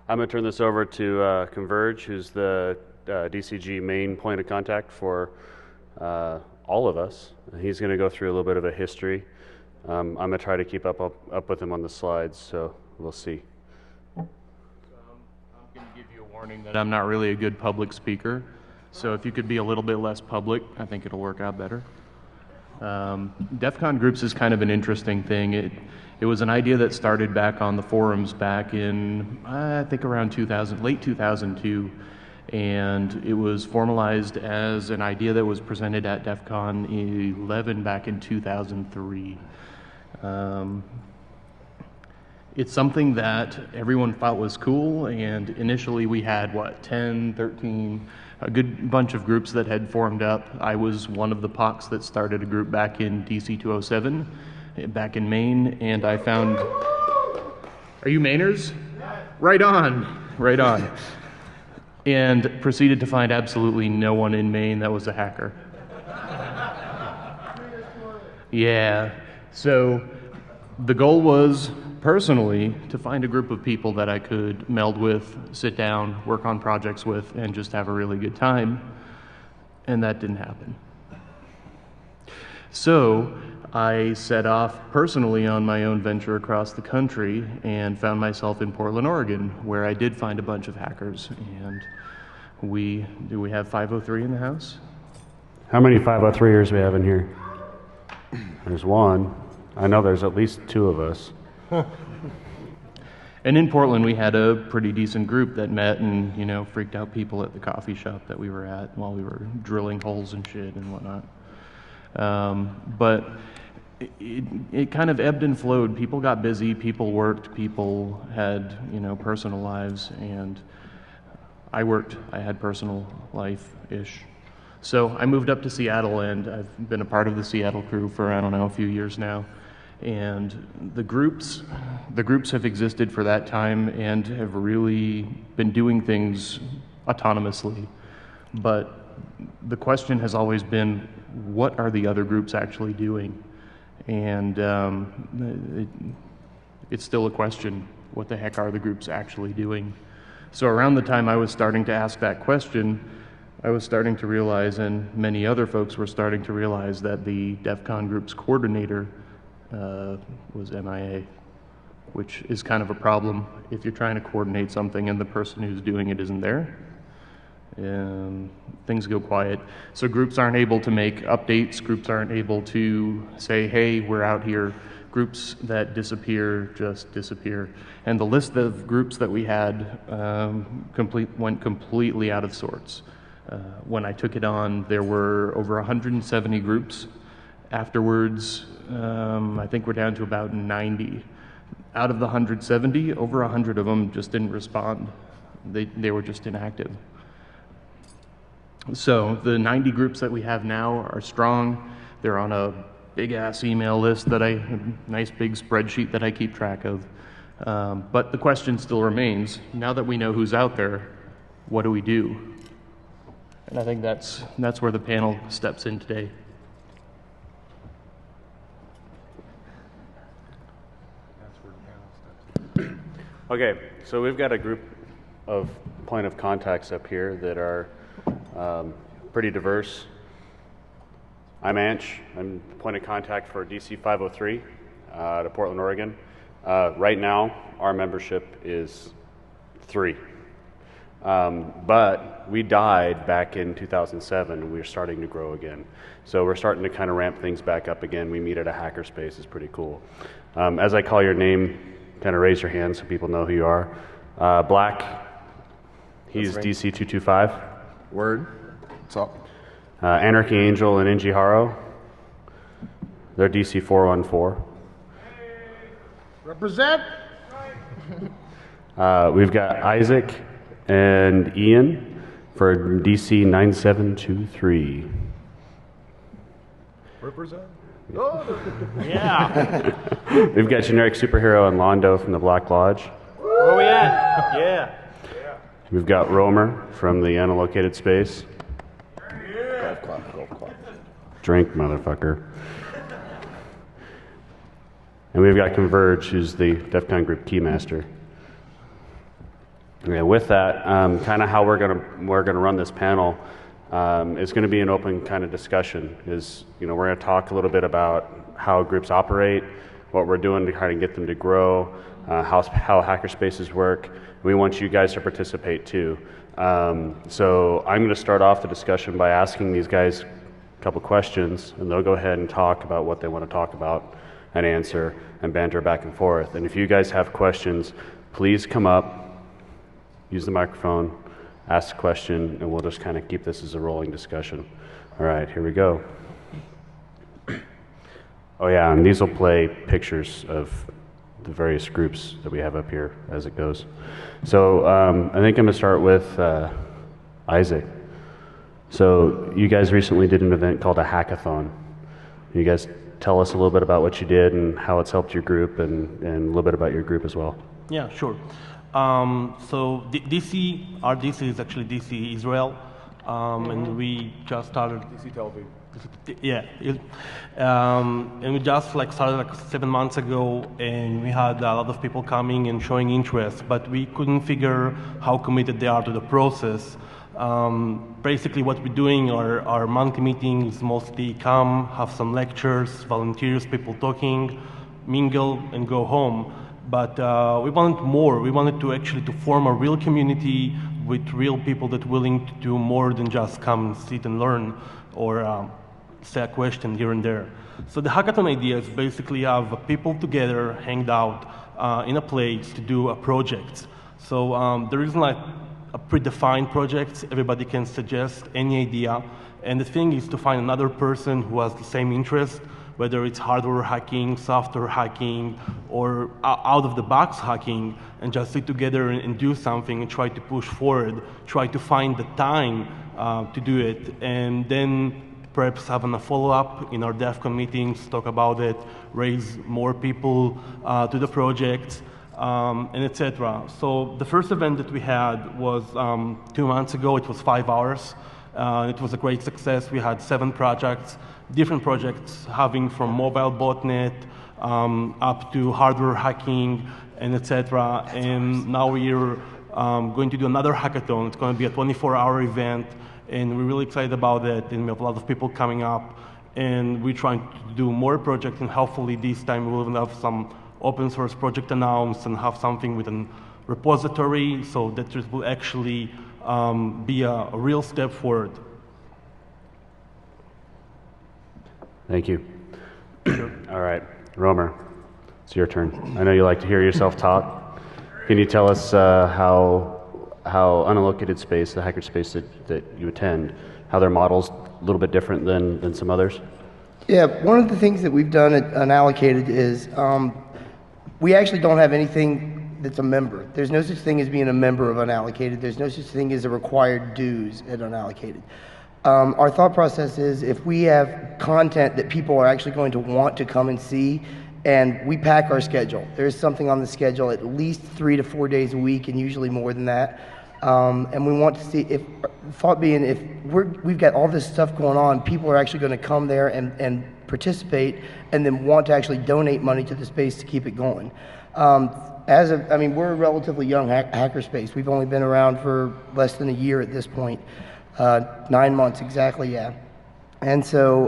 I'm going to turn this over to Converge, who's the DCG main point of contact for all of us. He's going to go through a little bit of a history. I'm going to try to keep up with him on the slides, so we'll see. I'm going to give you a warning that I'm not really a good public speaker, so if you could be a little bit less public, I think it'll work out better. Defcon groups is kind of an interesting thing. It was an idea that started back on the forums back in, I think around late 2002, and it was formalized as an idea that was presented at Defcon 11 back in 2003. It's something that everyone thought was cool, and initially we had, 10, 13, a good bunch of groups that had formed up. I was one of the POCs that started a group back in DC 207, back in Maine, and I found... Are you Mainers? Right on, right on. And proceeded to find absolutely no one in Maine that was a hacker. Yeah, so the goal was, personally, to find a group of people that I could meld with, sit down, work on projects with, and just have a really good time. And that didn't happen. So I set off personally on my own venture across the country and found myself in Portland, Oregon, where I did find a bunch of hackers. And do we have 503 in the house? How many 503ers we have in here? There's one. I know there's at least two of us. And in Portland, we had a pretty decent group that met and, freaked out people at the coffee shop that we were at while we were drilling holes and shit and whatnot. But it kind of ebbed and flowed. People got busy, people worked, people had, personal lives, and I worked. I had personal life-ish. So I moved up to Seattle, and I've been a part of the Seattle crew for, a few years now. And the groups have existed for that time and have really been doing things autonomously. But the question has always been, what are the other groups actually doing? And it's still a question, what the heck are the groups actually doing? So around the time I was starting to ask that question, I was starting to realize, and many other folks were starting to realize, that the Defcon group's coordinator was MIA, which is kind of a problem if you're trying to coordinate something and the person who's doing it isn't there. And things go quiet. So groups aren't able to make updates, groups aren't able to say, hey, we're out here. Groups that disappear just disappear. And the list of groups that we had went completely out of sorts. When I took it on, there were over 170 groups. Afterwards, I think we're down to about 90. Out of the 170, over 100 of them just didn't respond. They were just inactive. So the 90 groups that we have now are strong. They're on a big-ass email list a nice big spreadsheet that I keep track of. But the question still remains, now that we know who's out there, what do we do? And I think that's where the panel steps in today. Okay, so we've got a group of point of contacts up here that are pretty diverse. I'm Anch. I'm point of contact for DC 503 out of Portland, Oregon. Right now, our membership is 3. But we died back in 2007, and we're starting to grow again. So we're starting to kind of ramp things back up again. We meet at a hackerspace. It's pretty cool. As I call your name, kind of raise your hand so people know who you are. Black, he's right. DC 225. Word. What's up? Anarchy Angel and Inji Haro, they're DC 414. Represent. We've got Isaac and Ian for DC 9723. Represent. Yeah. We've got Generic Superhero and Londo from the Black Lodge. Where we at? Yeah. We've got Romer from the Unallocated Space. Golf clap. Drink, motherfucker. And we've got Converge, who's the Defcon Group Keymaster. Okay, with that, kind of how we're gonna run this panel is going to be an open kind of discussion. We're going to talk a little bit about how groups operate, what we're doing to kind of get them to grow, how hackerspaces work. We want you guys to participate too. So I'm going to start off the discussion by asking these guys a couple questions, and they'll go ahead and talk about what they want to talk about and answer and banter back and forth. And if you guys have questions, please come up, use the microphone, ask a question, and we'll just kind of keep this as a rolling discussion. All right, here we go. Oh yeah, and these will play pictures of the various groups that we have up here as it goes. So I think I'm going to start with Isaac. So you guys recently did an event called a hackathon. You guys tell us a little bit about what you did and how it's helped your group, and a little bit about your group as well. Yeah, sure. So our DC is actually DC Israel, and we just started. DC Tel Aviv. Yeah, and we just started 7 months ago, and we had a lot of people coming and showing interest, but we couldn't figure how committed they are to the process. Basically, what we're doing are our monthly meetings, mostly come, have some lectures, volunteers, people talking, mingle, and go home. But we wanted more. We wanted to actually form a real community with real people that are willing to do more than just come and sit and learn or say a question here and there. So the hackathon idea is basically have people together, hanged out in a place to do a project. So there isn't a predefined project. Everybody can suggest any idea. And the thing is to find another person who has the same interest, whether it's hardware hacking, software hacking, or out-of-the-box hacking, and just sit together and do something and try to push forward, try to find the time to do it, and then perhaps having a follow-up in our Defcon meetings, talk about it, raise more people to the project, and etc. So the first event that we had was 2 months ago. It was 5 hours. It was a great success. We had 7 projects, different projects, having from mobile botnet up to hardware hacking, and etc. And now we're going to do another hackathon. It's going to be a 24-hour event, and we're really excited about it. And we have a lot of people coming up, and we're trying to do more projects. And hopefully this time we'll have some open source project announced and have something with a repository, so that this will actually be a real step forward. Thank you. All right, Romer, it's your turn. I know you like to hear yourself talk. Can you tell us how unallocated space, the hackerspace that you attend, how their model's a little bit different than some others? Yeah, one of the things that we've done at Unallocated is we actually don't have anything that's a member. There's no such thing as being a member of Unallocated. There's no such thing as a required dues at Unallocated. Our thought process is if we have content that people are actually going to want to come and see, and we pack our schedule. There's something on the schedule at least 3 to 4 days a week, and usually more than that. And we want to see, if thought being, if we've got all this stuff going on, people are actually going to come there and participate, and then want to actually donate money to the space to keep it going. We're a relatively young hackerspace. We've only been around for less than a year at this point. 9 months exactly, yeah. And so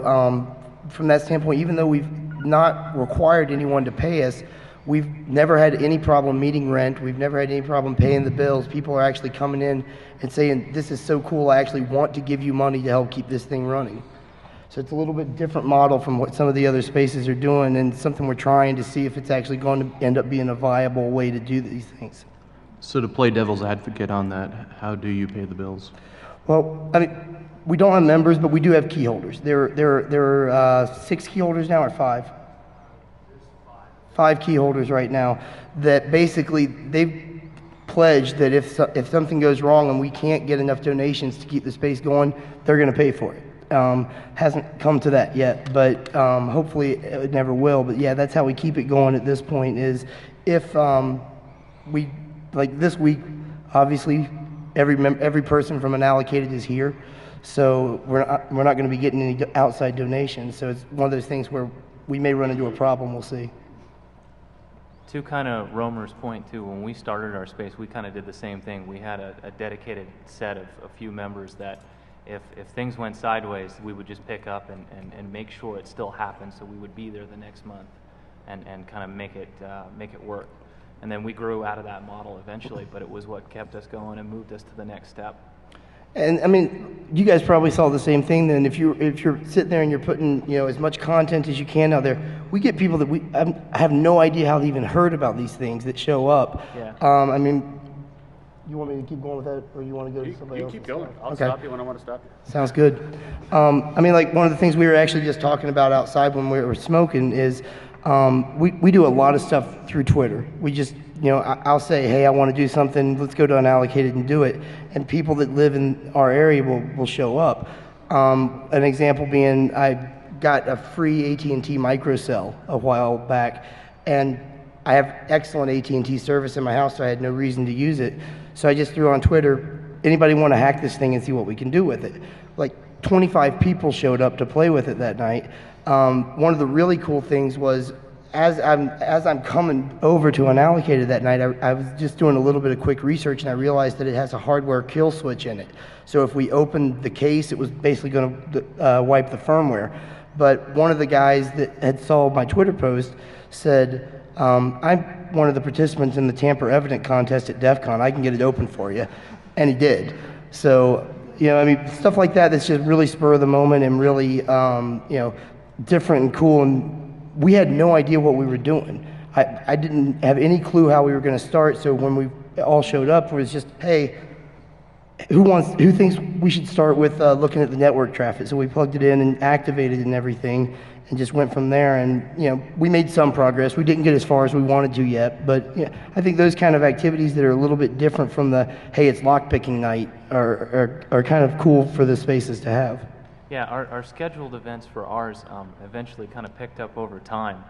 from that standpoint, even though we've not required anyone to pay us, we've never had any problem meeting rent. We've never had any problem paying the bills. People are actually coming in and saying, this is so cool, I actually want to give you money to help keep this thing running. So it's a little bit different model from what some of the other spaces are doing, and something we're trying to see if it's actually going to end up being a viable way to do these things. So to play devil's advocate on that, how do you pay the bills? Well, we don't have members, but we do have key holders. There are 6 key holders now, or 5? 5 key holders right now that basically they've pledged that if something goes wrong and we can't get enough donations to keep the space going, they're going to pay for it. Hasn't come to that yet, but hopefully it never will. But yeah, that's how we keep it going at this point. Is if we, like this week, obviously every person from Unallocated is here, so we're not going to be getting any outside donations. So it's one of those things where we may run into a problem. We'll see. To kind of Romer's point too, when we started our space, we kind of did the same thing. We had a dedicated set of a few members that if things went sideways, we would just pick up and make sure it still happened, so we would be there the next month and kind of make it work. And then we grew out of that model eventually, but it was what kept us going and moved us to the next step. And I mean, you guys probably saw the same thing then. If you're sitting there and you're putting, you know, as much content as you can out there, we get people that I have no idea how they even heard about these things that show up. Yeah. I mean, you want me to keep going with that, or you want to go to somebody else? You keep going. I'll Okay. stop you when I want to stop you. Sounds good. I mean, like one of the things we were actually just talking about outside when we were smoking is we do a lot of stuff through Twitter. We just, you know, I'll say, hey, I want to do something. Let's go to Unallocated and do it. And people that live in our area will show up. An example being, I got a free AT&T microcell a while back, and I have excellent AT&T service in my house, so I had no reason to use it. So I just threw on Twitter, anybody want to hack this thing and see what we can do with it? Like 25 people showed up to play with it that night. One of the really cool things was, as I'm coming over to Unallocated that night, I was just doing a little bit of quick research, and I realized that it has a hardware kill switch in it. So if we opened the case, it was basically going to wipe the firmware. But one of the guys that had saw my Twitter post said, I'm one of the participants in the tamper evident contest at Defcon. I can get it open for you. And he did. So, you know, I mean, stuff like that that's just really spur of the moment and really, you know, different and cool. And we had no idea what we were doing. I didn't have any clue how we were going to start. So when we all showed up, it was just, hey, who thinks we should start with looking at the network traffic? So we plugged it in and activated it and everything, and just went from there. And you know, we made some progress. We didn't get as far as we wanted to yet, but you know, I think those kind of activities that are a little bit different from the hey, it's lockpicking night are kind of cool for the spaces to have. Yeah, our scheduled events for ours eventually kind of picked up over time.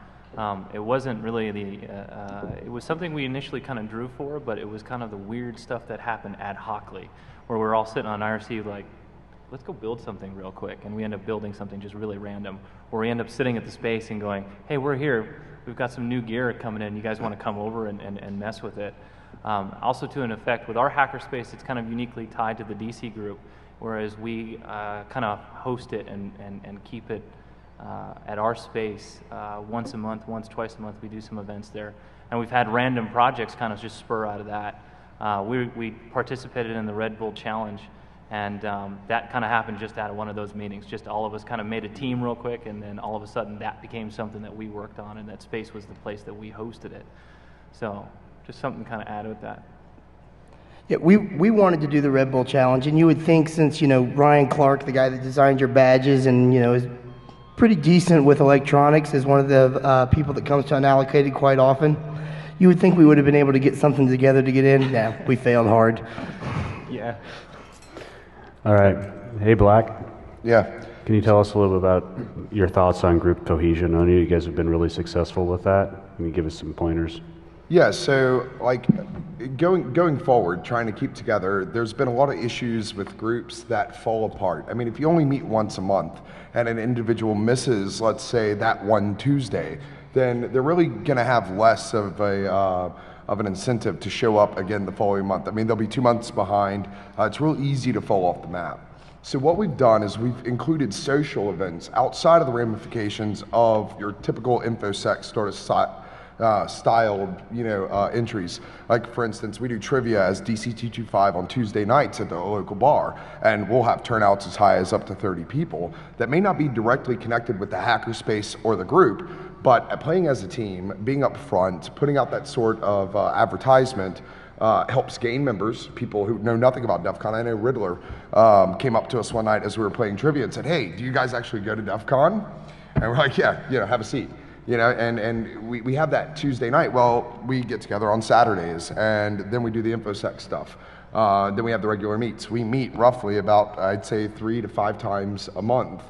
It wasn't really it was something we initially kind of drew for, but it was kind of the weird stuff that happened ad hocly, where we're all sitting on IRC like, let's go build something real quick, and we end up building something just really random, or we end up sitting at the space and going, hey, we're here, we've got some new gear coming in, you guys want to come over and mess with it. Also to an effect, with our hackerspace, it's kind of uniquely tied to the DC group, whereas we kind of host it and keep it at our space once a month, twice a month. We do some events there, and we've had random projects kind of just spur out of that. We participated in the Red Bull Challenge, and that kind of happened just out of one of those meetings. Just all of us kind of made a team real quick, and then all of a sudden that became something that we worked on, and that space was the place that we hosted it. So just something to kind of add with that. Yeah, we wanted to do the Red Bull Challenge, and you would think, since, you know, Ryan Clark, the guy that designed your badges and, you know, is pretty decent with electronics, is one of the people that comes to Unallocated quite often, you would think we would have been able to get something together to get in. Nah, we failed hard. Yeah. All right. Hey, Black. Yeah. Can you tell us a little bit about your thoughts on group cohesion? I know you guys have been really successful with that. Can you give us some pointers? Yeah, so like going forward, trying to keep together, there's been a lot of issues with groups that fall apart. I mean, if you only meet once a month and an individual misses, let's say, that one Tuesday, then they're really going to have less of an incentive to show up again the following month. I mean, they'll be 2 months behind. It's real easy to fall off the map. So what we've done is we've included social events outside of the ramifications of your typical InfoSec sort of styled, you know, entries. Like, for instance, we do trivia as DC225 on Tuesday nights at the local bar, and we'll have turnouts as high as up to 30 people that may not be directly connected with the hackerspace or the group, but playing as a team, being up front, putting out that sort of advertisement helps gain members, people who know nothing about DEF CON. I know Riddler came up to us one night as we were playing trivia and said, hey, do you guys actually go to DEF CON? And we're like, yeah, you know, have a seat. You know, and we have that Tuesday night. Well, we get together on Saturdays, and then we do the InfoSec stuff. Then we have the regular meets. We meet roughly about, I'd say, 3 to 5 times a month,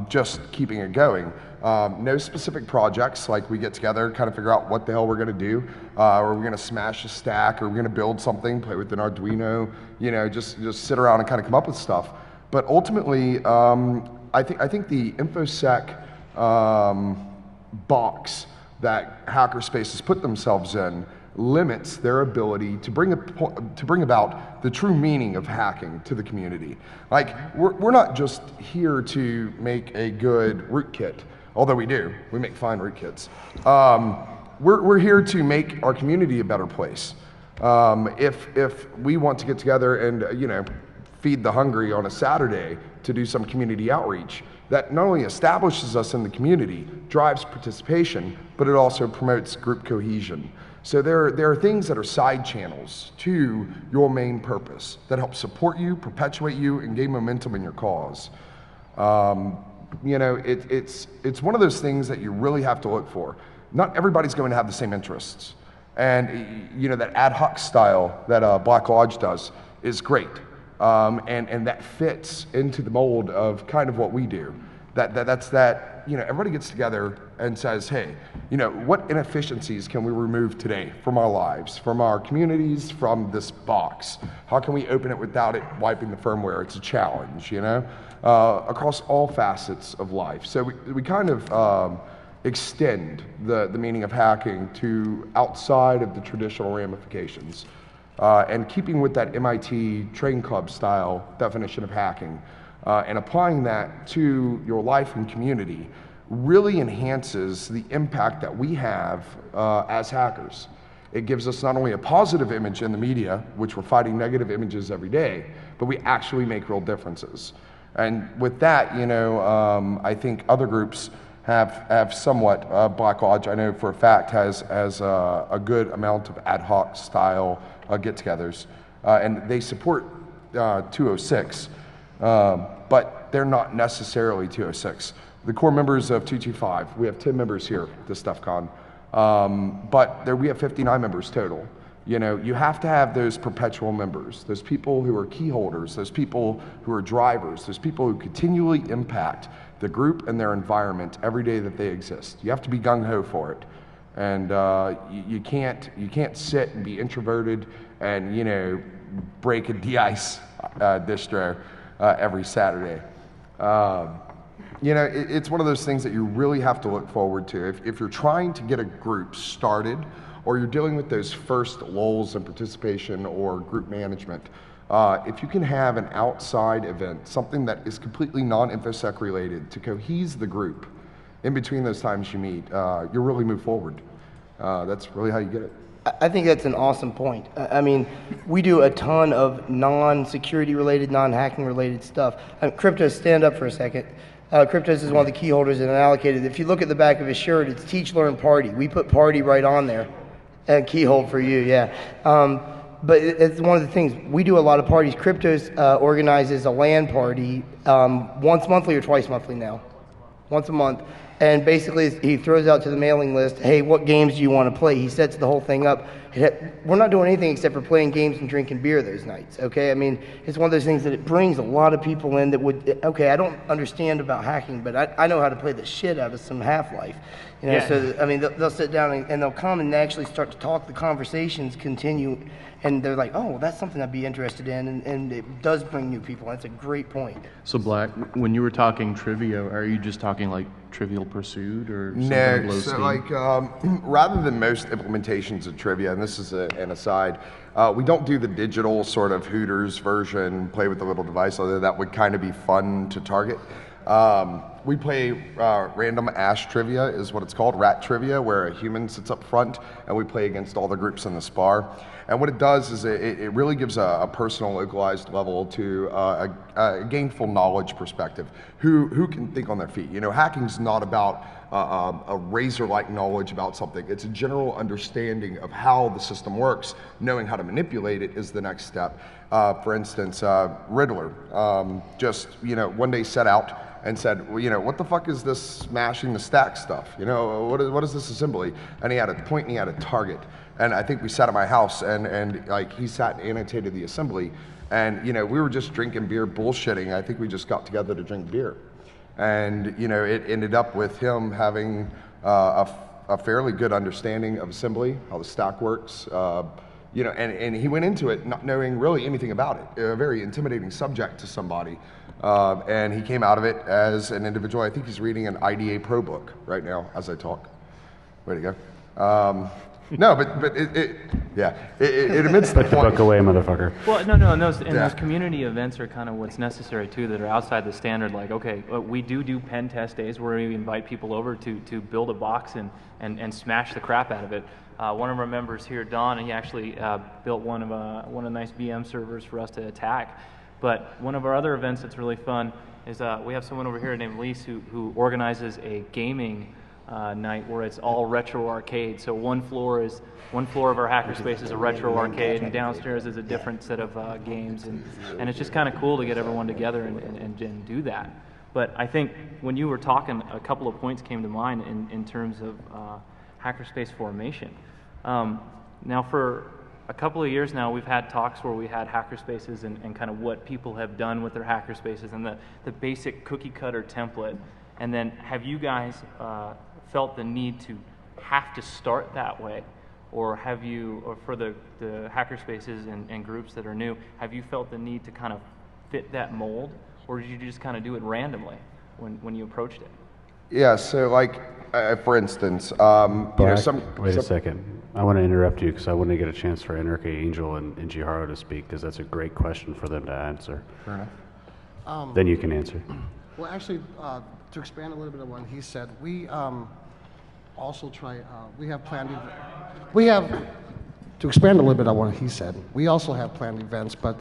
just keeping it going. No specific projects, like we get together, kind of figure out what the hell we're going to do. Are we going to smash a stack? Are we going to build something, play with an Arduino? You know, just sit around and kind of come up with stuff. But ultimately, I think the InfoSec box that hackerspaces put themselves in limits their ability to bring about the true meaning of hacking to the community. Like, we're not just here to make a good rootkit, although we do. We make fine rootkits. We're here to make our community a better place. If we want to get together and feed the hungry on a Saturday to do some community outreach, that not only establishes us in the community, drives participation, but it also promotes group cohesion. So there are things that are side channels to your main purpose that help support you, perpetuate you, and gain momentum in your cause. It's one of those things that you really have to look for. Not everybody's going to have the same interests. And that ad hoc style that Black Lodge does is great. And that fits into the mold of kind of what we do. That's everybody gets together and says, hey, what inefficiencies can we remove today from our lives, from our communities, from this box? How can we open it without it wiping the firmware? It's a challenge, across all facets of life. So we kind of extend the meaning of hacking to outside of the traditional ramifications. And keeping with that MIT Train Club style definition of hacking, and applying that to your life and community really enhances the impact that we have as hackers. It gives us not only a positive image in the media, which we're fighting negative images every day, but we actually make real differences. And with that, I think other groups have somewhat, Black Lodge, I know for a fact, has a good amount of ad hoc style get-togethers, and they support 206, but they're not necessarily 206. The core members of 225, we have 10 members here at this Defcon, but we have 59 members total. You have to have those perpetual members, those people who are key holders, those people who are drivers, those people who continually impact the group and their environment every day that they exist. You have to be gung-ho for it. And you can't sit and be introverted and break a de-ice distro every Saturday. It's one of those things that you really have to look forward to. If you're trying to get a group started, or you're dealing with those first lulls in participation or group management, if you can have an outside event, something that is completely non-InfoSec related to cohese the group in between those times you meet, you'll really move forward. That's really how you get it. I think that's an awesome point. I mean, we do a ton of non-security related, non-hacking related stuff. Cryptos, stand up for a second. Cryptos is one of the key holders in Unallocated. If you look at the back of his shirt, it's Teach, Learn, Party. We put party right on there. And key hold for you, yeah. But it's one of the things. We do a lot of parties. Cryptos organizes a LAN party once monthly or twice monthly now. Once a month. And basically, he throws out to the mailing list, hey, what games do you want to play? He sets the whole thing up. We're not doing anything except for playing games and drinking beer those nights, okay? I mean, it's one of those things that it brings a lot of people in that would, okay, I don't understand about hacking, but I know how to play the shit out of some Half-Life. Yeah. So, I mean, they'll sit down and they'll come and actually start to talk, the conversations continue, and they're like, oh, well, that's something I'd be interested in, and it does bring new people. That's a great point. So, Black, when you were talking trivia, are you just talking like Trivial Pursuit or something No, low so steam? rather than most implementations of trivia, and this is an aside, we don't do the digital sort of Hooters version, play with the little device, although that would kind of be fun to target. We play random ash trivia is what it's called, rat trivia, where a human sits up front and we play against all the groups in the spar. And what it does is it really gives a personal, localized level to a gainful knowledge perspective. Who can think on their feet? Hacking's not about a razor-like knowledge about something. It's a general understanding of how the system works. Knowing how to manipulate it is the next step. For instance, Riddler just one day set out and said, well, what the fuck is this smashing the stack stuff? What is this assembly? And he had a point and he had a target. And I think we sat at my house and like he sat and annotated the assembly. And, we were just drinking beer, bullshitting. I think we just got together to drink beer. And, it ended up with him having a fairly good understanding of assembly, how the stack works, and he went into it not knowing really anything about it, a very intimidating subject to somebody. And he came out of it as an individual. I think he's reading an IDA Pro book right now as I talk. Way to go. No, but it admits the Put the point. book away, motherfucker. Well, no, and those Yeah. community events are kind of what's necessary too. That are outside the standard. Like, okay, we do pen test days where we invite people over to build a box and smash the crap out of it. One of our members here, Don, he actually built one of the nice VM servers for us to attack. But one of our other events that's really fun is we have someone over here named Lise who organizes a gaming night where it's all retro arcade. So one floor of our hackerspace is a retro arcade, and downstairs is a different set of games, and it's just kind of cool to get everyone together and do that. But I think when you were talking, a couple of points came to mind in terms of hackerspace formation. Now for a couple of years now, we've had talks where we had hackerspaces and kind of what people have done with their hackerspaces and the basic cookie cutter template. And then have you guys felt the need to have to start that way? Or have you, or for the hackerspaces and groups that are new, have you felt the need to kind of fit that mold? Or did you just kind of do it randomly when you approached it? Yeah, so like, for instance, Wait a second. I want to interrupt you because I want to get a chance for NRK Angel and Jiharu to speak because that's a great question for them to answer. Fair enough. Then you can answer. Well, actually, to expand a little bit on what he said, we also try. We have planned. We have to expand a little bit on what he said. We also have planned events, but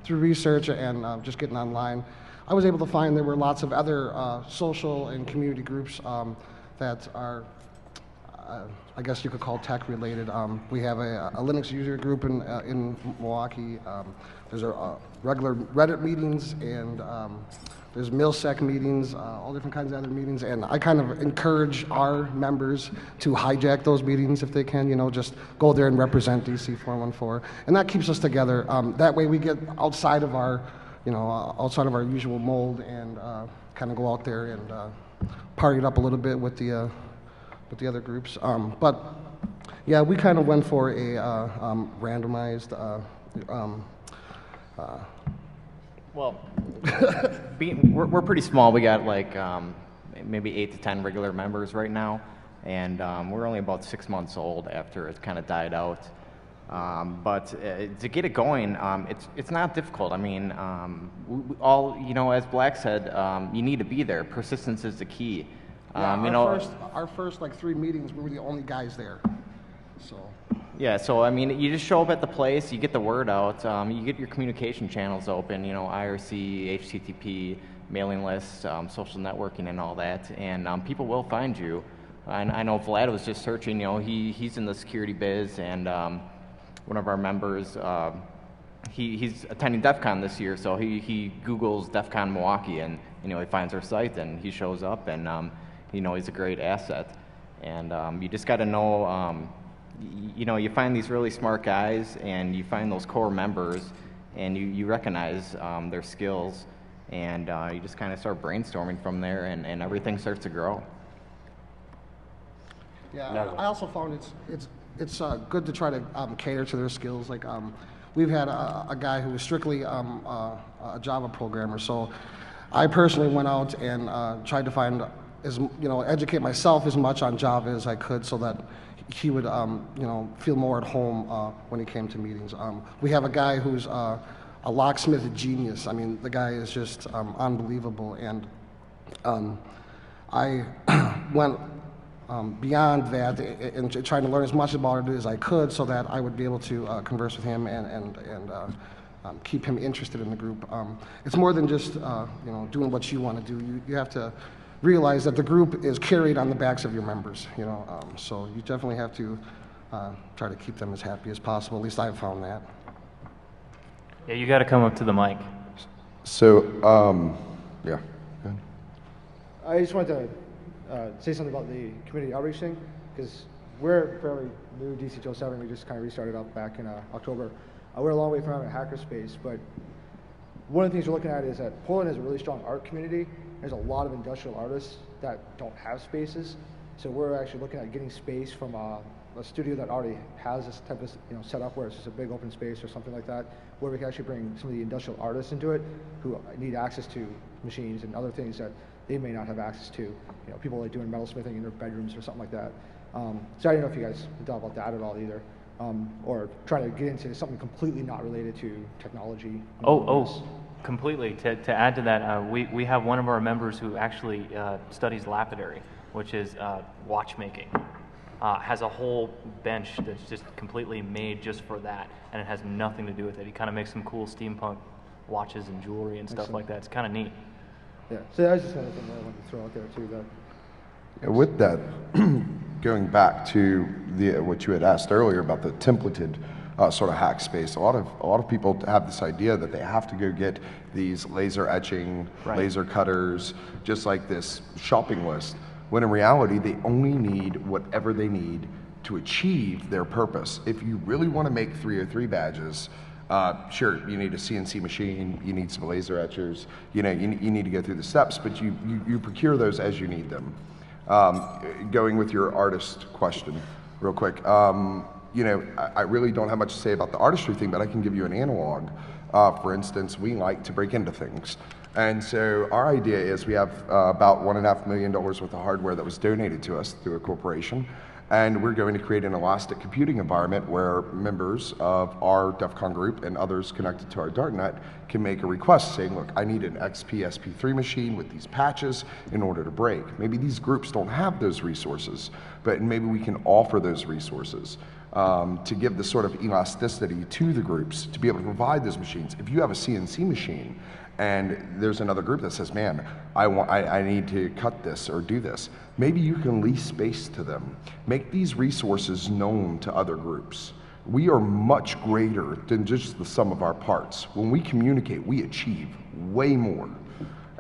through research and just getting online, I was able to find there were lots of other social and community groups that are, I guess you could call tech related. We have a Linux user group in Milwaukee. There's a regular Reddit meetings, and there's MilSec meetings, all different kinds of other meetings. And I kind of encourage our members to hijack those meetings if they can. You know, just go there and represent DC 414, and that keeps us together. That way, we get outside of our usual mold and kind of go out there and party it up a little bit with the other groups. But yeah, we kind of went for a randomized. Well, we're pretty small. We got like maybe 8 to 10 regular members right now, and we're only about 6 months old after it kind of died out. But to get it going, it's not difficult. I mean, as Black said, you need to be there. Persistence is the key. Yeah, our first like 3 meetings, we were the only guys there. So. Yeah, so I mean, you just show up at the place, you get the word out, you get your communication channels open, IRC, HTTP, mailing lists, social networking, and all that, and people will find you. And I know Vlad was just searching. He's in the security biz, and one of our members, he's attending Defcon this year, so he Googles Defcon Milwaukee, and he finds our site, and he shows up, and he's a great asset. And you just got to know. You find these really smart guys, and you find those core members, and you recognize their skills, and you just kind of start brainstorming from there, and everything starts to grow. Yeah, I also found it's good to try to cater to their skills. Like we've had a guy who was strictly a Java programmer, so I personally went out and tried to find educate myself as much on Java as I could, so that he would, feel more at home when he came to meetings. We have a guy who's a locksmith genius. I mean, the guy is just unbelievable. And I went beyond that and trying to learn as much about it as I could, so that I would be able to converse with him and keep him interested in the group. It's more than just doing what you want to do. You have to realize that the group is carried on the backs of your members, so you definitely have to try to keep them as happy as possible. At least I've found that. Yeah, you got to come up to the mic. So, yeah. I just wanted to say something about the community outreach thing, because we're fairly new, DC 207. We just kind of restarted up back in October. We're a long way from having a hackerspace, but one of the things we're looking at is that Portland has a really strong art community. There's a lot of industrial artists that don't have spaces, so we're actually looking at getting space from a studio that already has this type of setup, where it's just a big open space or something like that, where we can actually bring some of the industrial artists into it who need access to machines and other things that they may not have access to. You know, people like doing metalsmithing in their bedrooms or something like that. So I don't know if you guys thought about that at all either, or try to get into something completely not related to technology. Completely. To add to that, we have one of our members who actually studies lapidary, which is watchmaking. Has a whole bench that's just completely made just for that, and it has nothing to do with it. He kind of makes some cool steampunk watches and jewelry and stuff like that. It's kind of neat. Yeah, so that was just another thing that I wanted to throw out there too. With that, going back to what you had asked earlier about the templated sort of hack space, a lot of people have this idea that they have to go get these laser etching, laser cutters, just like this shopping list, when in reality they only need whatever they need to achieve their purpose. If you really want to make 303 badges, sure, you need a CNC machine, you need some laser etchers, you need to go through the steps, but you procure those as you need them. Going with your artist question real quick, I really don't have much to say about the artistry thing, but I can give you an analog. For instance, we like to break into things. And so our idea is we have about $1.5 million worth of hardware that was donated to us through a corporation. And we're going to create an elastic computing environment where members of our Defcon group and others connected to our darknet can make a request saying, look, I need an XP SP3 machine with these patches in order to break. Maybe these groups don't have those resources, but maybe we can offer those resources to give the sort of elasticity to the groups to be able to provide those machines. If you have a CNC machine and there's another group that says, man, I need to cut this or do this, maybe you can lease space to them. Make these resources known to other groups. We are much greater than just the sum of our parts. When we communicate, we achieve way more.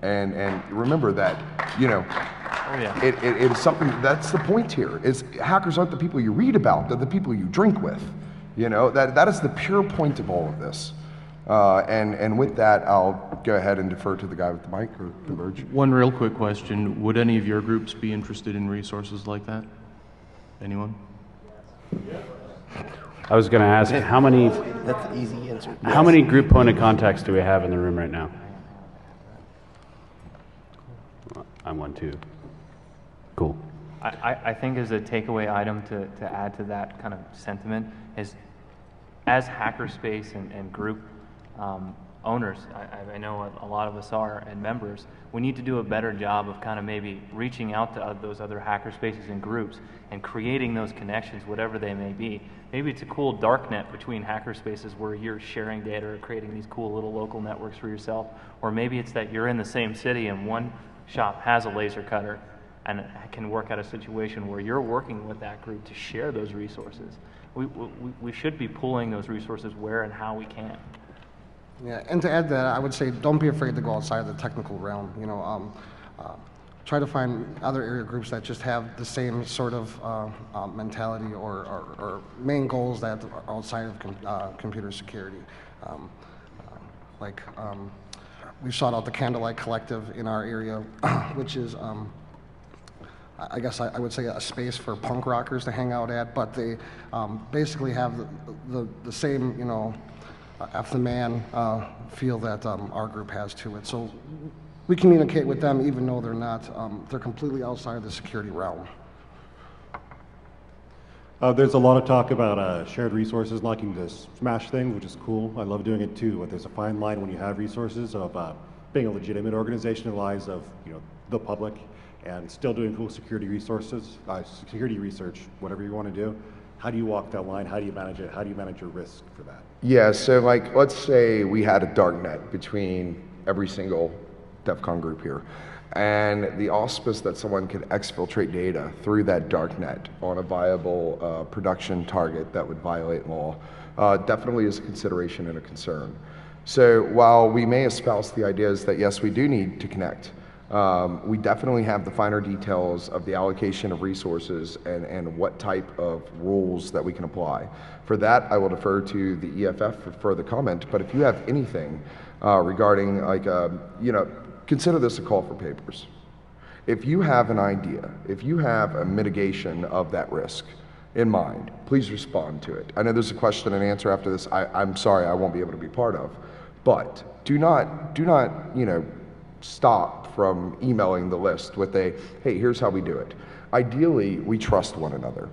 And remember that, it is something, that's the point here, is hackers aren't the people you read about, they're the people you drink with. That is the pure point of all of this. And with that, I'll go ahead and defer to the guy with the mic, or Converge. One real quick question. Would any of your groups be interested in resources like that? Anyone? I was going to ask, how many... That's the easy answer. How many group point of contacts do we have in the room right now? I'm one too. Cool. I think as a takeaway item to add to that kind of sentiment is, as hackerspace and group owners, I know a lot of us are, and members, we need to do a better job of kind of maybe reaching out to those other hackerspaces and groups and creating those connections, whatever they may be. Maybe it's a cool darknet between hackerspaces where you're sharing data or creating these cool little local networks for yourself, or maybe it's that you're in the same city and one shop has a laser cutter and can work out a situation where you're working with that group to share those resources. We should be pulling those resources where and how we can. Yeah, and to add that, I would say don't be afraid to go outside of the technical realm. Try to find other area groups that just have the same sort of mentality or main goals that are outside of computer security. We sought out the Candlelight Collective in our area, which is, I guess I would say, a space for punk rockers to hang out at, but they basically have the same, F the man feel that our group has to it. So we communicate with them even though they're not, they're completely outside of the security realm. There's a lot of talk about shared resources, liking to smash things, which is cool. I love doing it too, but there's a fine line when you have resources of being a legitimate organization in the lives of the public and still doing cool security resources, security research, whatever you want to do. How do you walk that line? How do you manage it? How do you manage your risk for that? Yeah, so let's say we had a darknet between every single Defcon group here, and the auspice that someone could exfiltrate data through that darknet on a viable production target that would violate law definitely is a consideration and a concern. So while we may espouse the ideas that yes, we do need to connect, we definitely have the finer details of the allocation of resources and what type of rules that we can apply. For that, I will defer to the EFF for further comment, but if you have anything regarding, consider this a call for papers. If you have an idea, if you have a mitigation of that risk in mind, please respond to it. I know there's a question and answer after this I'm sorry I won't be able to be part of, but do not stop from emailing the list with a, hey, here's how we do it. Ideally, we trust one another.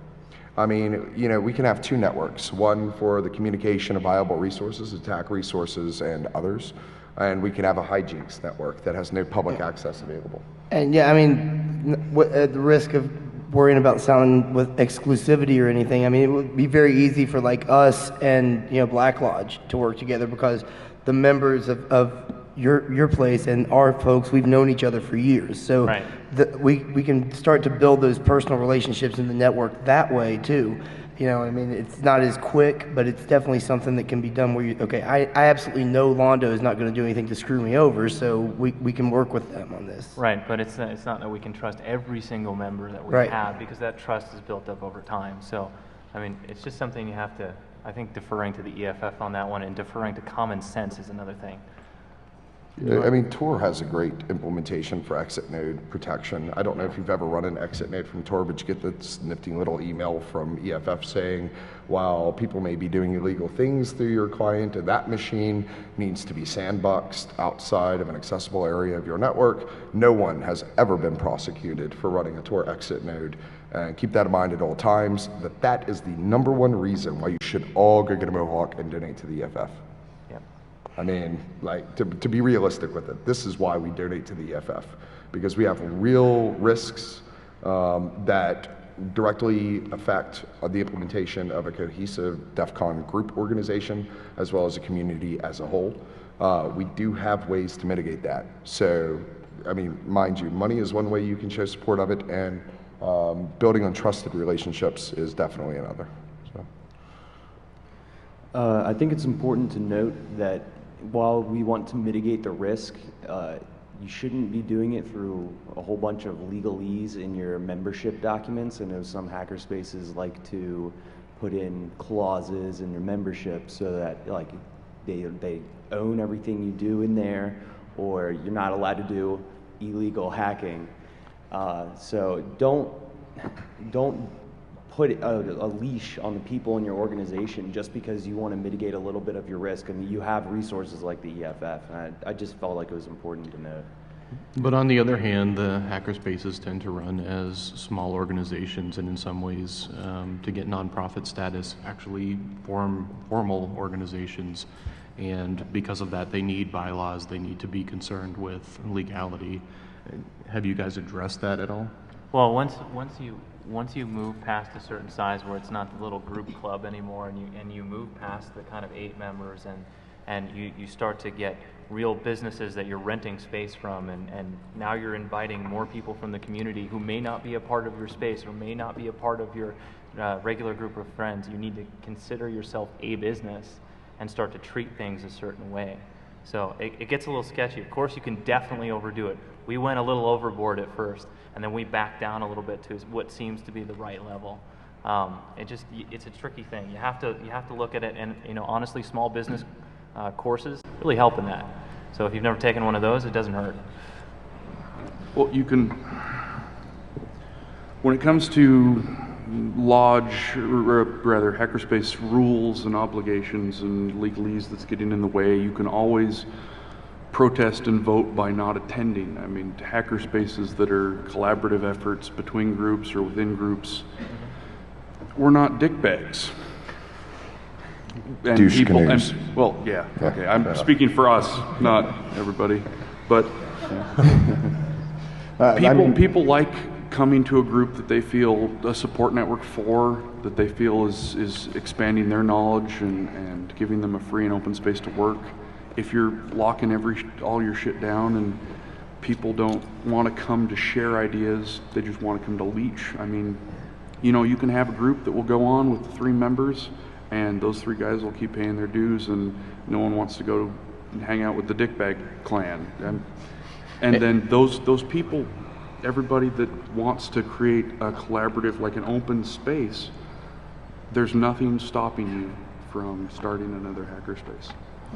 I mean, you know, we can have two networks, one for the communication of viable resources, attack resources, and others, and we can have a hijinks network that has no public access available. And yeah, I mean, at the risk of worrying about sounding with exclusivity or anything, I mean, it would be very easy for like us and, you know, Black Lodge to work together, because the members of your place and our folks, we've known each other for years. So Right. we can start to build those personal relationships in the network that way too. You know, I mean, it's not as quick, but it's definitely something that can be done where you, okay, I absolutely know Londo is not going to do anything to screw me over, so we can work with them on this. Right, but it's not that we can trust every single member that we Right. have, because that trust is built up over time. So, I mean, it's just something you have to, I think deferring to the EFF on that one and deferring to common sense is another thing. I mean, Tor has a great implementation for exit node protection. I don't know if you've ever run an exit node from Tor, but you get this nifty little email from EFF saying, while people may be doing illegal things through your client, and that machine needs to be sandboxed outside of an accessible area of your network, no one has ever been prosecuted for running a Tor exit node. And keep that in mind at all times, that is the #1 reason why you should all go get a Mohawk and donate to the EFF. I mean, like, to be realistic with it, this is why we donate to the EFF, because we have real risks that directly affect the implementation of a cohesive Defcon group organization, as well as a community as a whole. We do have ways to mitigate that. So, I mean, mind you, money is one way you can show support of it, and building on trusted relationships is definitely another. So. I think it's important to note that while we want to mitigate the risk, you shouldn't be doing it through a whole bunch of legalese in your membership documents. I know some hackerspaces like to put in clauses in your membership so that like they own everything you do in there, or you're not allowed to do illegal hacking. So don't put a leash on the people in your organization just because you want to mitigate a little bit of your risk. I mean, you have resources like the EFF, and I just felt like it was important to note. But on the other hand, the hackerspaces tend to run as small organizations, and in some ways, to get nonprofit status, actually formal organizations. And because of that, they need bylaws, they need to be concerned with legality. Have you guys addressed that at all? Well, once you move past a certain size where it's not the little group club anymore, and you move past the kind of 8 members, and you start to get real businesses that you're renting space from, and now you're inviting more people from the community who may not be a part of your space or may not be a part of your regular group of friends. You need to consider yourself a business and start to treat things a certain way. So it gets a little sketchy. Of course, you can definitely overdo it. We went a little overboard at first, and then we backed down a little bit to what seems to be the right level. It's a tricky thing. You have to look at it, and honestly, small business courses really help in that. So if you've never taken one of those, it doesn't hurt. Well, you can, when it comes to lodge, or rather hackerspace rules and obligations and legalese that's getting in the way, you can always protest and vote by not attending. I mean, hackerspaces that are collaborative efforts between groups or within groups, we're not dickbags. And Douche canoes. Well, yeah, okay, I'm speaking for us, not everybody, but people like coming to a group that they feel a support network for, that they feel is expanding their knowledge and giving them a free and open space to work. If you're locking all your shit down and people don't want to come to share ideas, they just want to come to leech. I mean, you can have a group that will go on with 3 members, and those 3 guys will keep paying their dues, and no one wants to go hang out with the dickbag clan. And then those people, everybody that wants to create a collaborative, like an open space, there's nothing stopping you from starting another hackerspace.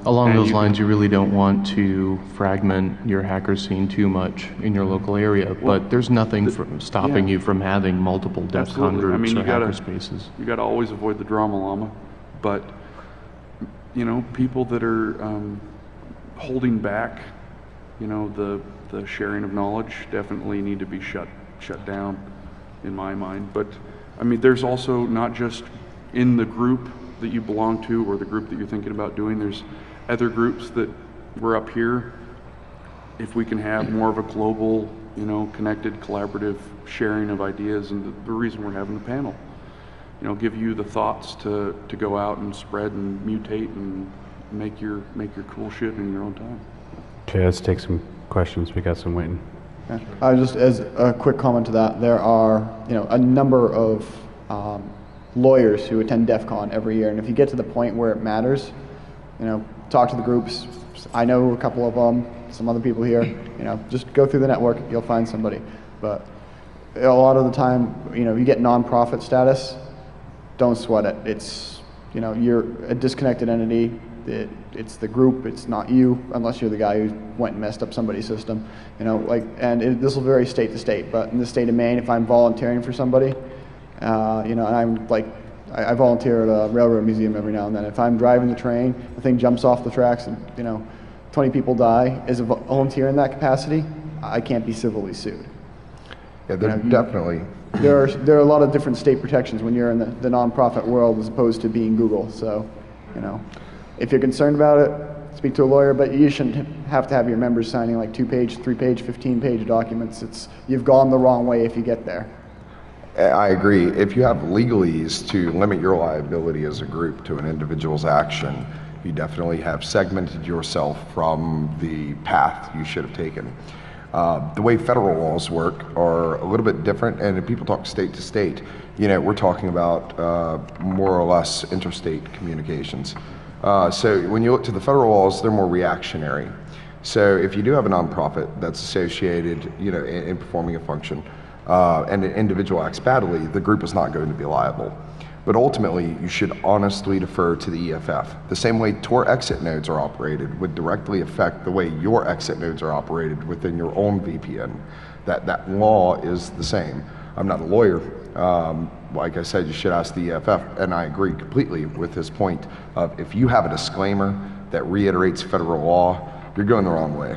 Along those lines, you really don't want to fragment your hacker scene too much in your local area, but there's nothing stopping you from having multiple Defcon groups or hackerspaces. You got to always avoid the drama llama, but people that are holding back the sharing of knowledge definitely need to be shut down in my mind. But I mean, there's also not just in the group that you belong to or the group that you're thinking about doing, there's other groups that we're up here. If we can have more of a global, connected, collaborative sharing of ideas, and the reason we're having the panel, give you the thoughts to go out and spread and mutate and make your cool shit in your own time. Okay, let's take some questions. We got some waiting. Yeah. Just as a quick comment to that, there are a number of lawyers who attend Defcon every year, and if you get to the point where it matters, talk to the groups. I know a couple of them, some other people here. Just go through the network, you'll find somebody. But a lot of the time, you get nonprofit status. Don't sweat it. It's you're a disconnected entity. It's the group. It's not you, unless you're the guy who went and messed up somebody's system. This will vary state to state. But in the state of Maine, if I'm volunteering for somebody, and I'm I volunteer at a railroad museum every now and then. If I'm driving the train, the thing jumps off the tracks, and 20 people die. As a volunteer in that capacity, I can't be civilly sued. Yeah, definitely. There are a lot of different state protections when you're in the nonprofit world as opposed to being Google. So, if you're concerned about it, speak to a lawyer. But you shouldn't have to have your members signing like 2-page, 3-page, 15-page documents. You've gone the wrong way if you get there. I agree. If you have legalese to limit your liability as a group to an individual's action, you definitely have segmented yourself from the path you should have taken. The way federal laws work are a little bit different, and if people talk state to state, we're talking about more or less interstate communications. So when you look to the federal laws, they're more reactionary. So if you do have a nonprofit that's associated, in performing a function, and an individual acts badly, the group is not going to be liable. But ultimately, you should honestly defer to the EFF. The same way Tor exit nodes are operated would directly affect the way your exit nodes are operated within your own VPN. That law is the same. I'm not a lawyer. Like I said, you should ask the EFF, and I agree completely with his point of if you have a disclaimer that reiterates federal law, you're going the wrong way.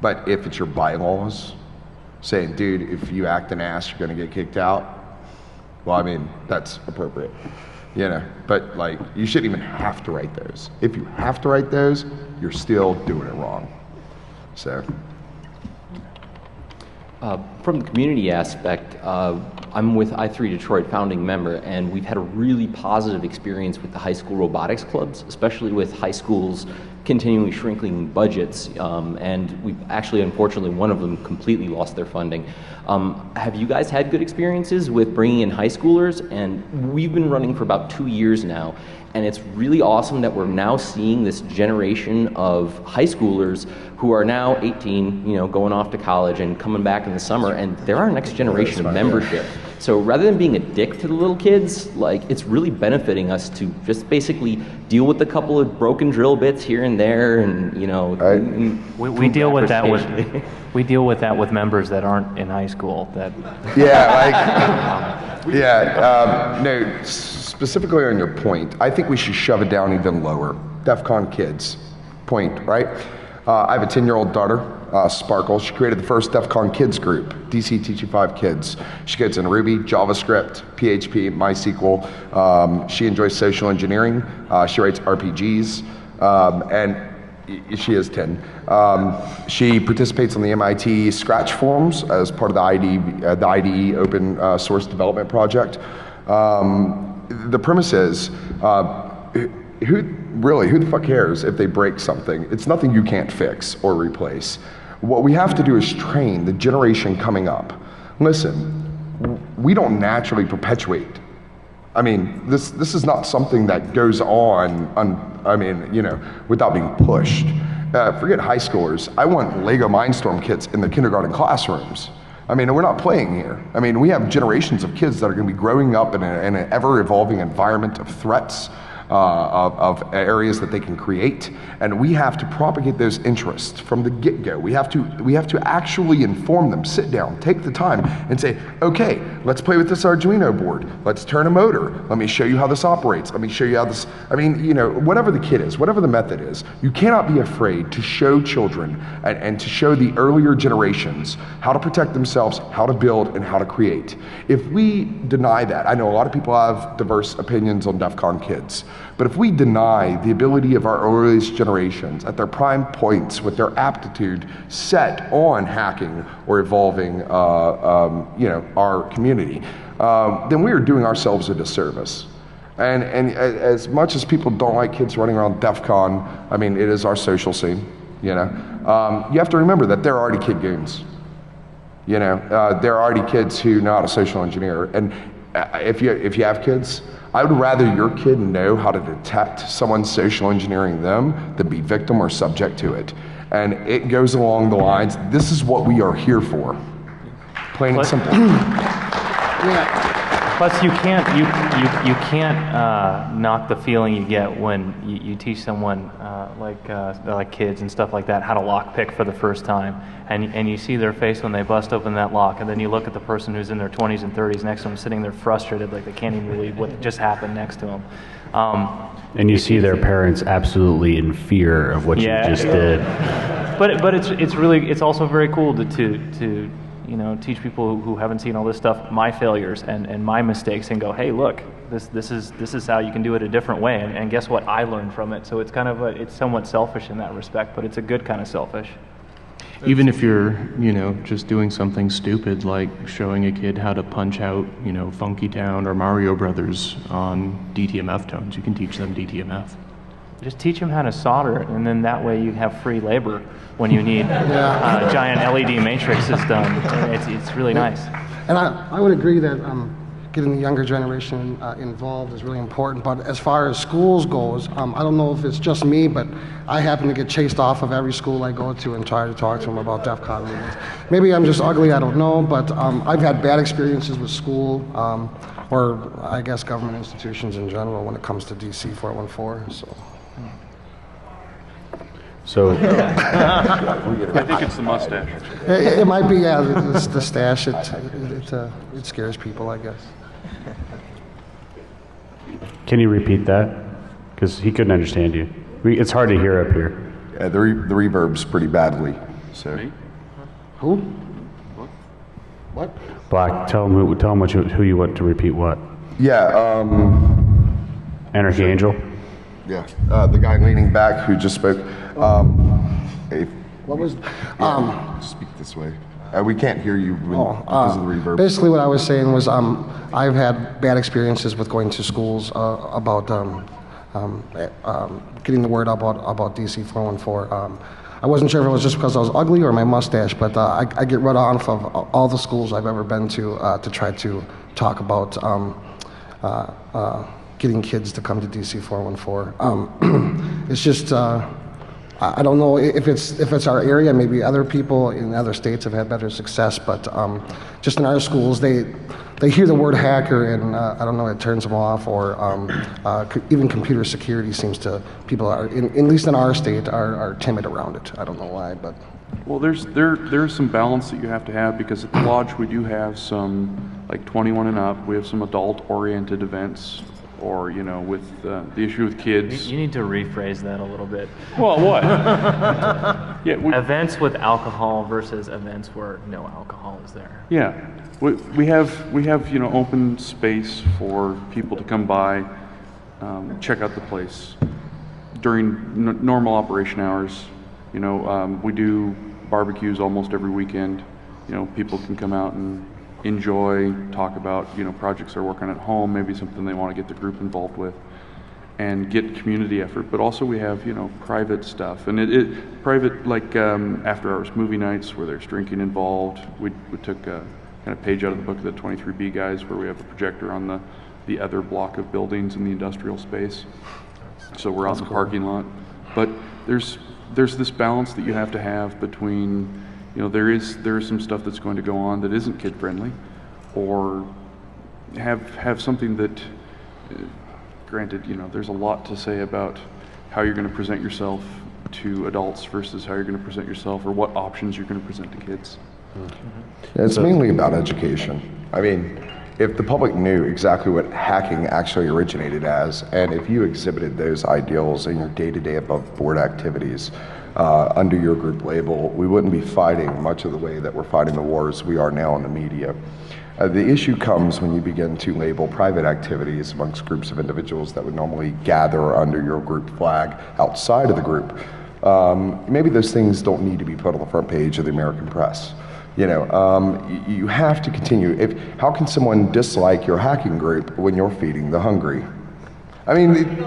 But if it's your bylaws, saying, dude, if you act an ass, you're going to get kicked out, well, I mean, that's appropriate, but you shouldn't even have to write those. If you have to write those, you're still doing it wrong. So. From the community aspect, I'm with I3 Detroit, founding member, and we've had a really positive experience with the high school robotics clubs, especially with high schools continually shrinking budgets, and we've actually, unfortunately, one of them completely lost their funding. Have you guys had good experiences with bringing in high schoolers? And we've been running for about 2 years now, and it's really awesome that we're now seeing this generation of high schoolers who are now 18, going off to college and coming back in the summer, and they're our next generation of membership. So rather than being a dick to the little kids, it's really benefiting us to just basically deal with a couple of broken drill bits here and there, and we deal with that with members that aren't in high school. No, specifically on your point, I think we should shove it down even lower. Defcon kids, point, right? I have a 10-year-old daughter, Sparkle. She created the first Defcon kids group, DC Teaching 5 Kids. She gets in Ruby, JavaScript, PHP, MySQL. She enjoys social engineering. She writes RPGs, and she is 10. She participates on the MIT Scratch forums as part of the IDE open source development project. The premise is, who the fuck cares if they break something? It's nothing you can't fix or replace. What we have to do is train the generation coming up. Listen, we don't naturally perpetuate. I mean, this is not something that goes on, without being pushed. Forget high schoolers. I want Lego Mindstorm kits in the kindergarten classrooms. I mean, we're not playing here. I mean, we have generations of kids that are going to be growing up in an ever-evolving environment of threats. of areas that they can create, and we have to propagate those interests from the get-go. We have to actually inform them, sit down, take the time, and say, okay, let's play with this Arduino board. Let's turn a motor. Let me show you how this operates. Let me show you how this. I mean, you know, whatever the kid is, whatever the method is, you cannot be afraid to show children and to show the earlier generations how to protect themselves, how to build, and how to create. If we deny that, I know a lot of people have diverse opinions on Defcon kids, but if we deny the ability of our earliest generations at their prime points with their aptitude set on hacking or evolving, you know, our community, then we are doing ourselves a disservice. And as much as people don't like kids running around Defcon, I mean, it is our social scene, you know. You have to remember that they're already kid goons. You know, there are already kids who know how to social engineer. And if you have kids, I would rather your kid know how to detect someone social engineering them than be victim or subject to it. And it goes along the lines, this is what we are here for. Plain and simple. Plus, you can't knock the feeling you get when you teach someone like kids and stuff like that how to lockpick for the first time, and you see their face when they bust open that lock, and then you look at the person who's in their 20s and 30s next to them sitting there frustrated, like they can't even believe what just happened next to them. And you see their parents absolutely in fear of what you just did. But it's also very cool to you know, teach people who haven't seen all this stuff, my failures and my mistakes, and go, hey, look, this is how you can do it a different way, and guess what? I learned from it. So it's kind of it's somewhat selfish in that respect, but it's a good kind of selfish. Even if you're, you know, just doing something stupid like showing a kid how to punch out, you know, Funky Town or Mario Brothers on DTMF tones, you can teach them DTMF. Just teach them how to solder, and then that way you have free labor when you need giant LED matrices done. It's really nice. And I would agree that getting the younger generation involved is really important. But as far as schools goes, I don't know if it's just me, but I happen to get chased off of every school I go to and try to talk to them about Defcon meetings. Maybe I'm just ugly, I don't know, but I've had bad experiences with school, or I guess government institutions in general when it comes to DC 414. So I think it's the mustache. It might be, yeah, the stash. It scares people, I guess. Can you repeat that? Because he couldn't understand you. It's hard to hear up here. Yeah, the reverb's pretty badly. So. Who? What? Black. Tell him who you want to repeat what. Yeah. Anarchy Angel. Yeah. The guy leaning back who just spoke. What was? Speak this way. We can't hear you because of the reverb. Basically, what I was saying was I've had bad experiences with going to schools about getting the word about DC 414. I wasn't sure if it was just because I was ugly or my mustache, but I get run off of all the schools I've ever been to try to talk about getting kids to come to DC 414. It's just. I don't know if it's our area. Maybe other people in other states have had better success, but just in our schools, they hear the word hacker and I don't know, it turns them off. Or even computer security seems to people are at least in our state are timid around it. I don't know why, but well, there's some balance that you have to have, because at the lodge we do have some like 21 and up. We have some adult-oriented events. Or, you know, with the issue with kids. You need to rephrase that a little bit. Well, what? Events with alcohol versus events where no alcohol is there. Yeah, we have you know, open space for people to come by, check out the place during normal operation hours. You know, we do barbecues almost every weekend. You know, people can come out and enjoy, talk about, you know, projects they're working at home, maybe something they want to get the group involved with, and get community effort. But also we have, you know, private stuff, and private, like after hours movie nights where there's drinking involved. We took a kind of page out of the book of the 23B guys, where we have a projector on the other block of buildings in the industrial space. So we're out in the parking lot. But there's this balance that you have to have between, you know, there is some stuff that's going to go on that isn't kid friendly, or have something that granted, there's a lot to say about how you're going to present yourself to adults versus how you're going to present yourself, or what options you're going to present to kids. It's mainly about education. I mean, if the public knew exactly what hacking actually originated as, and if you exhibited those ideals in your day-to-day above-board activities under your group label, we wouldn't be fighting much of the way that we're fighting the wars we are now in the media. The issue comes when you begin to label private activities amongst groups of individuals that would normally gather under your group flag outside of the group. Maybe those things don't need to be put on the front page of the American press. You have to continue. How can someone dislike your hacking group when you're feeding the hungry? I mean,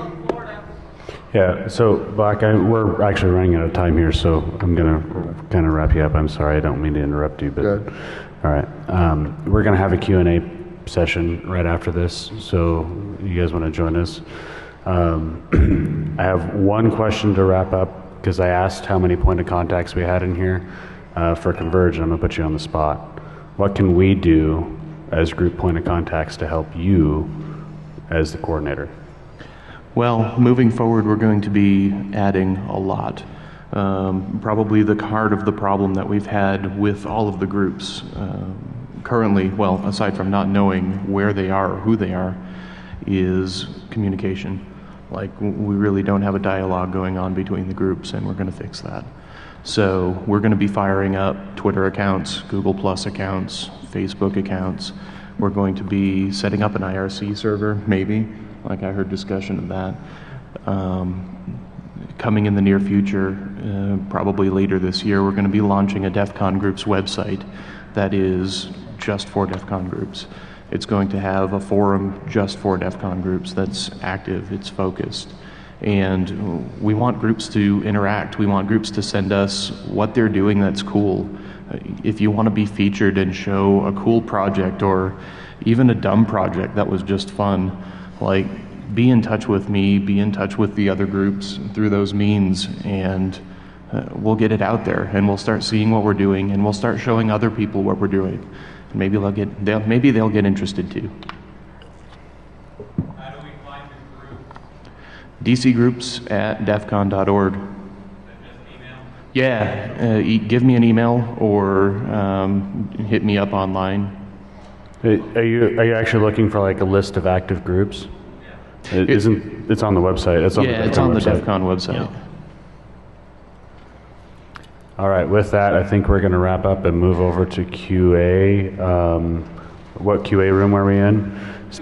yeah, so Black, we're actually running out of time here, so I'm going to kind of wrap you up. I'm sorry, I don't mean to interrupt you, but good. All right. We're going to have a Q&A session right after this, so you guys want to join us. I have one question to wrap up, because I asked how many point of contacts we had in here for Converge, and I'm going to put you on the spot. What can we do as group point of contacts to help you as the coordinator? Well, moving forward, we're going to be adding a lot. Probably the heart of the problem that we've had with all of the groups currently, well, aside from not knowing where they are or who they are, is communication. Like, we really don't have a dialogue going on between the groups, and we're going to fix that. So we're going to be firing up Twitter accounts, Google Plus accounts, Facebook accounts. We're going to be setting up an IRC server, maybe, like I heard discussion of that. Coming in the near future, probably later this year, we're going to be launching a Defcon groups website that is just for Defcon groups. It's going to have a forum just for Defcon groups that's active, it's focused. And we want groups to interact. We want groups to send us what they're doing that's cool. If you want to be featured and show a cool project or even a dumb project that was just fun, like, be in touch with me, be in touch with the other groups through those means, and we'll get it out there, and we'll start seeing what we're doing, and we'll start showing other people what we're doing. And maybe they'll get interested too. How do we find the group? dcgroups@defcon.org. Yeah, give me an email or hit me up online. Are you actually looking for like a list of active groups? It's on the website. It's on the Defcon website. Yeah. All right, with that, I think we're going to wrap up and move over to QA. What QA room are we in? It's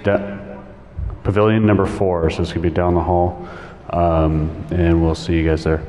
Pavilion number 4, so it's going to be down the hall. And we'll see you guys there.